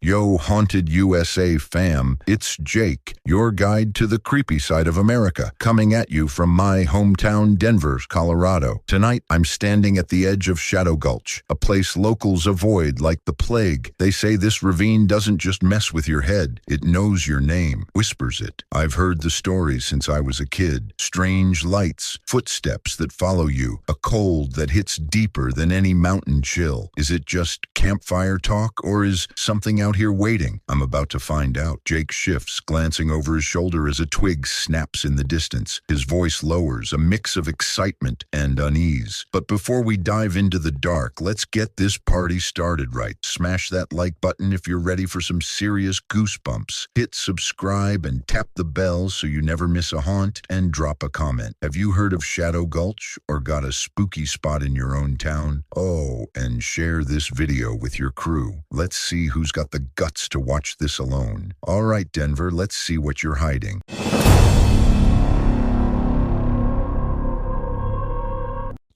Yo, Haunted USA fam, it's Jake, your guide to the creepy side of America, coming at you from my hometown, Denver, Colorado. Tonight, I'm standing at the edge of Shadow Gulch, a place locals avoid like the plague. They say this ravine doesn't just mess with your head, it knows your name, whispers it. I've heard the stories since I was a kid. Strange lights, footsteps that follow you, a cold that hits deeper than any mountain chill. Is it just campfire talk, or is something out here waiting? I'm about to find out. Jake shifts, glancing over his shoulder as a twig snaps in the distance. His voice lowers, a mix of excitement and unease. But before we dive into the dark, let's get this party started right. Smash that like button if you're ready for some serious goosebumps. Hit subscribe and tap the bell so you never miss a haunt, and drop a comment. Have you heard of Shadow Gulch or got a spooky spot in your own town? Oh, and share this video with your crew. Let's see who's got the guts to watch this alone. All right, Denver, let's see what you're hiding.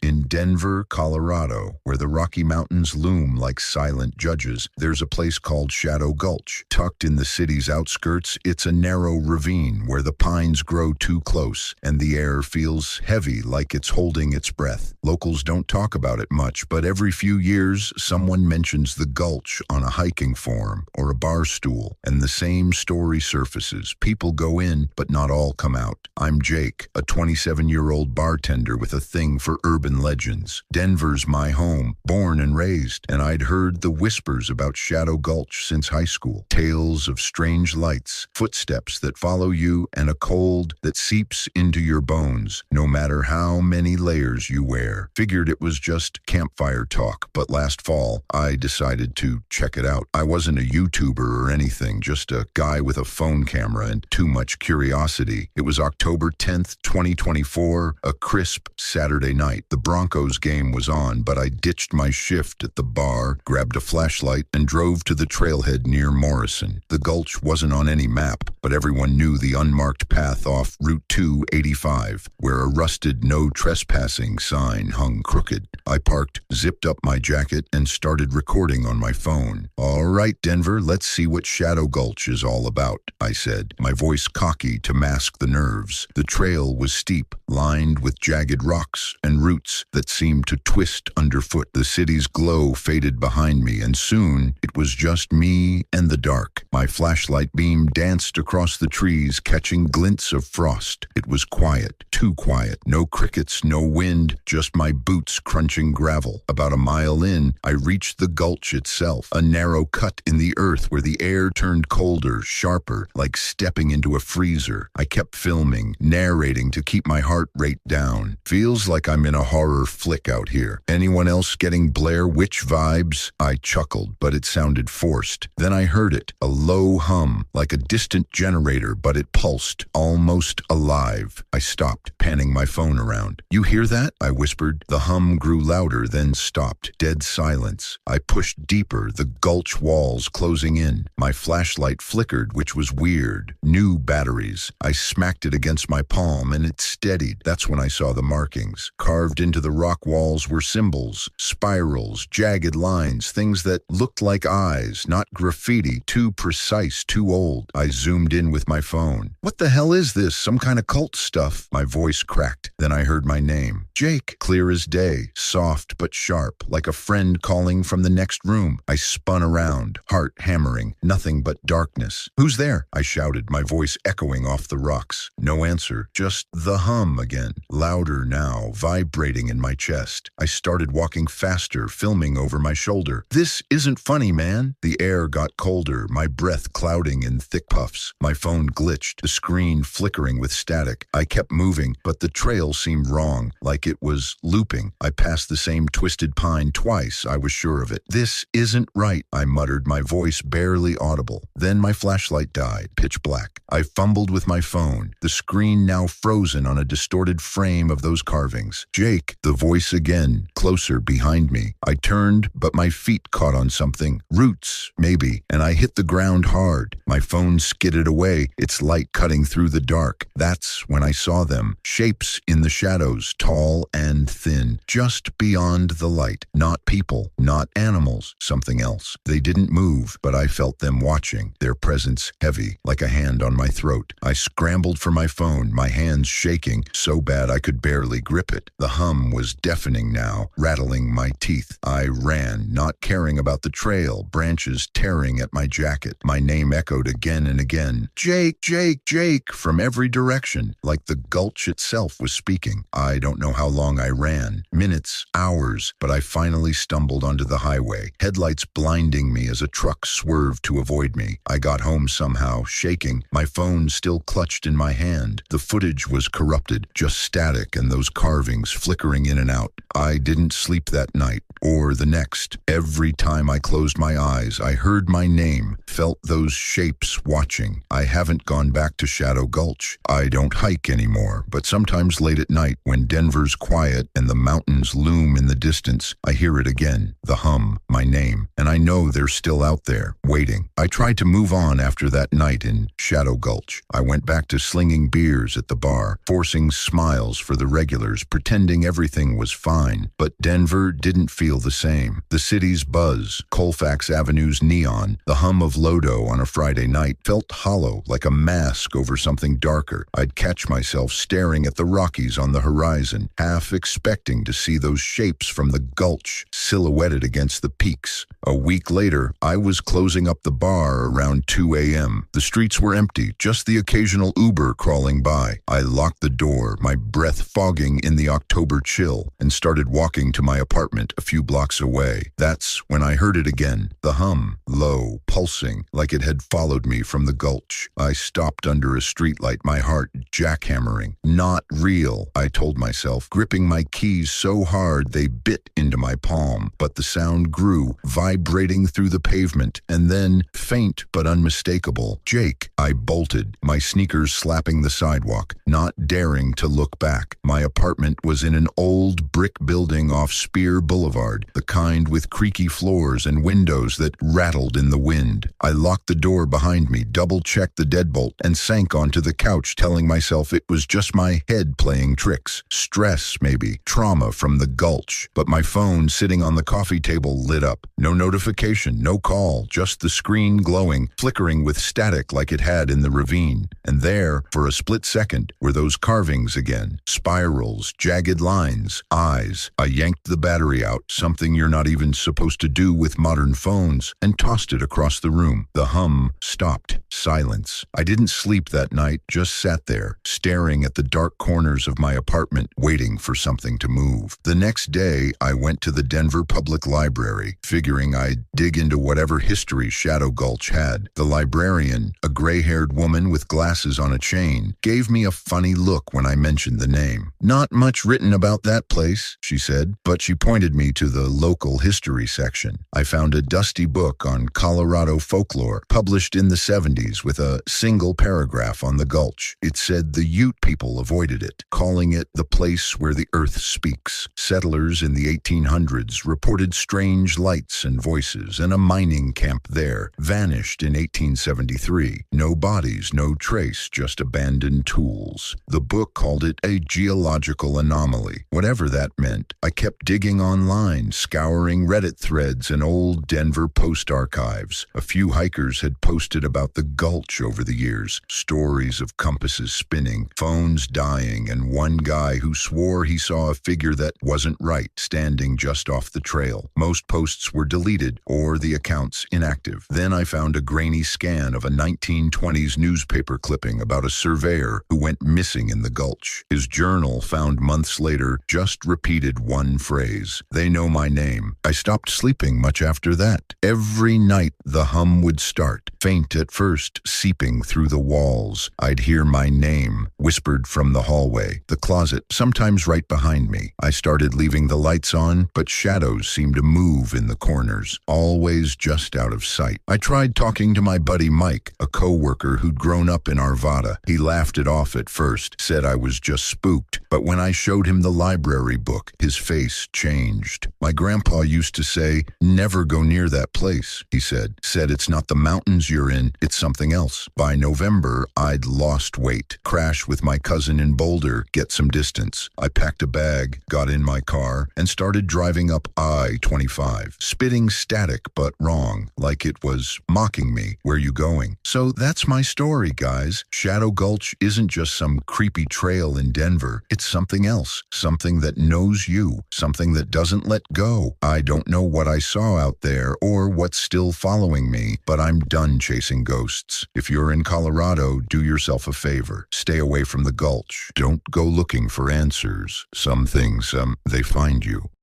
In Denver, Colorado, where the Rocky Mountains loom like silent judges, there's a place called Shadow Gulch. Tucked in the city's outskirts, it's a narrow ravine where the pines grow too close and the air feels heavy like it's holding its breath. Locals don't talk about it much, but every few years, someone mentions the gulch on a hiking forum or a bar stool, and the same story surfaces. People go in, but not all come out. I'm Jake, a 27-year-old bartender with a thing for urban legends. Denver's my home, born and raised, and I'd heard the whispers about Shadow Gulch since high school. Tales of strange lights, footsteps that follow you, and a cold that seeps into your bones, no matter how many layers you wear. Figured it was just campfire talk, but last fall, I decided to check it out. I wasn't a YouTuber or anything, just a guy with a phone camera and too much curiosity. It was October 10th, 2024, a crisp Saturday night. The Broncos game was on, but I ditched my shift at the bar, grabbed a flashlight, and drove to the trailhead near Morrison. The gulch wasn't on any map, but everyone knew the unmarked path off Route 285, where a rusted no trespassing sign hung crooked. I parked, zipped up my jacket, and started recording on my phone. All right, Denver, let's see what Shadow Gulch is all about, I said, my voice cocky to mask the nerves. The trail was steep, lined with jagged rocks and roots that seemed to twist underfoot. The city's glow faded behind me, and soon it was just me and the dark. My flashlight beam danced across the trees, catching glints of frost. It was quiet, too quiet. No crickets, no wind, just my boots crunching gravel. About a mile in, I reached the gulch itself, a narrow cut in the earth where the air turned colder, sharper, like stepping into a freezer. I kept filming, narrating to keep my heart rate down. Feels like I'm in a horror flick out here. Anyone else getting Blair Witch vibes? I chuckled, but it sounded forced. Then I heard it, a low hum, like a distant generator, but it pulsed, almost alive. I stopped, panning my phone around. You hear that? I whispered. The hum grew louder, then stopped. Dead silence. I pushed deeper, the gulch walls closing in. My flashlight flickered, which was weird. New batteries. I smacked it against my palm, and it steadied. That's when I saw the markings. Carved into the rock walls were symbols, spirals, jagged lines, things that looked like eyes, not graffiti, too precise, too old. I zoomed in with my phone. What the hell is this? Some kind of cult stuff? My voice cracked. Then I heard my name. Jake, clear as day, soft but sharp, like a friend calling from the next room. I spun around, heart hammering, nothing but darkness. Who's there? I shouted, my voice echoing off the rocks. No answer, just the hum again, louder now, vibrating in my chest. I started walking faster, filming over my shoulder. This isn't funny, man. The air got colder, my breath clouding in thick puffs. My phone glitched, the screen flickering with static. I kept moving, but the trail seemed wrong, like it was looping. I passed the same twisted pine twice, I was sure of it. This isn't right, I muttered, my voice barely audible. Then my flashlight died, pitch black. I fumbled with my phone, the screen now frozen on a distorted frame of those carvings. Jake, the voice again, closer behind me. I turned, but my feet caught on something. Roots, maybe, and I hit the ground hard. My phone skidded away, its light cutting through the dark. That's when I saw them. Shapes in the shadows, tall and thin, just beyond the light. Not people, not animals, something else. They didn't move, but I felt them watching, their presence heavy, like a hand on my throat. I scrambled for my phone, my hands shaking so bad I could barely grip it. The hum was deafening now, rattling my teeth. I ran, not caring about the trail, branches tearing at my jacket. My name echoed again and again. Jake, Jake, Jake, from every direction, like the gulch itself was speaking. I don't know how long I ran, minutes, hours, but I finally stumbled onto the highway, headlights blinding me as a truck swerved to avoid me. I got home somehow, shaking, my phone still clutched in my hand. The footage was corrupted, just static and those carvings flickering in and out. I didn't sleep that night, or the next. Every time I closed my eyes, I heard my name, felt those shapes watching. I haven't gone back to Shadow Gulch. I don't hike anymore, but sometimes late at night, when Denver's quiet and the mountains loom in the distance, I hear it again, the hum, my name, and I know they're still out there, waiting. I tried to move on after that night in Shadow Gulch. I went back to slinging beers at the bar, forcing smiles for the regulars, pretending everything was fine. But Denver didn't feel the same. The city's buzz, Colfax Avenue's neon, the hum of Lodo on a Friday night felt hollow, like a mask over something darker. I'd catch myself staring at the Rockies on the horizon, half expecting to see those shapes from the gulch silhouetted against the peaks. A week later, I was closing up the bar around 2 a.m. The streets were empty, just the occasional Uber crawling by. I locked the door, my breath fogging in the October chill, and started walking to my apartment a few blocks away. That's when I heard it again, the hum, low, pulsing, like it had followed me from the gulch. I stopped under a streetlight, my heart jackhammering. Not real, I told myself, gripping my keys so hard they bit into my palm. But the sound grew, vibrating through the pavement, and then, faint but unmistakable, Jake. I bolted, my sneakers slapping the sidewalk, not daring to look back. My apartment was in an old brick building off Spear Boulevard, the kind with creaky floors and windows that rattled in the wind. I locked the door behind me, double-checked the deadbolt, and sank onto the couch, telling myself it was just my head playing tricks. Stress, maybe. Trauma from the gulch. But my phone sitting on the coffee table lit up. No notification, no call, just the screen glowing, flickering with static like it had in the ravine. And there, for a split second, were those carvings again. Spirals, jagged lines, eyes. I yanked the battery out, something you're not even supposed to do with modern phones, and tossed it across the room. The hum stopped. Silence. I didn't sleep that night, just sat there, staring at the dark corners of my apartment, waiting for something to move. The next day, I went to the Denver Public Library, figuring I'd dig into whatever history Shadow Gulch had. The librarian, a gray-haired woman with glasses on a chain, gave me a funny look when I mentioned the name. Not much written about that place, she said, but she pointed me to the local history section. I found a dusty book on Colorado folklore, published in the 70s with a single paragraph on the gulch. It said the Ute people avoided it, calling it the place where the earth speaks. Settlers in the 1800s reported strange lights and voices, and a mining camp there vanished in 1873. No bodies, no trace, just abandoned tools. The book called it a geological anomaly. Whatever that meant, I kept digging online, scouring Reddit threads and old Denver Post archives. A few hikers had posted about the gulch over the years, stories of compasses spinning, phones dying, and one guy who swore he saw a figure that wasn't right standing just off the trail. Most posts were deleted or the accounts inactive. Then I found a grainy scan of a 1920s newspaper clipping about a surveyor who went missing in the gulch. His journal, found months later, just repeated one phrase: "They know my name." I stopped sleeping much after that. Every night the hum would start, faint at first, seeping through the walls. I'd hear my name, whispered from the hallway, the closet, sometimes right behind me. I started leaving the lights on, but shadows seemed to move in the corners, always just out of sight. I tried talking to my buddy Mike, a co-worker who'd grown up in Arvada. He laughed it off at first, said I was just spooked, but when I showed him the library book. His face changed. My grandpa used to say, "Never go near that place," he said. Said it's not the mountains you're in, it's something else. By November, I'd lost weight. Crash with my cousin in Boulder, get some distance. I packed a bag, got in my car, and started driving up I-25. Spitting static, but wrong, like it was mocking me. Where you going? So that's my story, guys. Shadow Gulch isn't just some creepy trail in Denver. It's something else. Something that knows you. Something that doesn't let go. I don't know what I saw out there or what's still following me, but I'm done chasing ghosts. If you're in Colorado, do yourself a favor. Stay away from the gulch. Don't go looking for answers. Some things, they find you.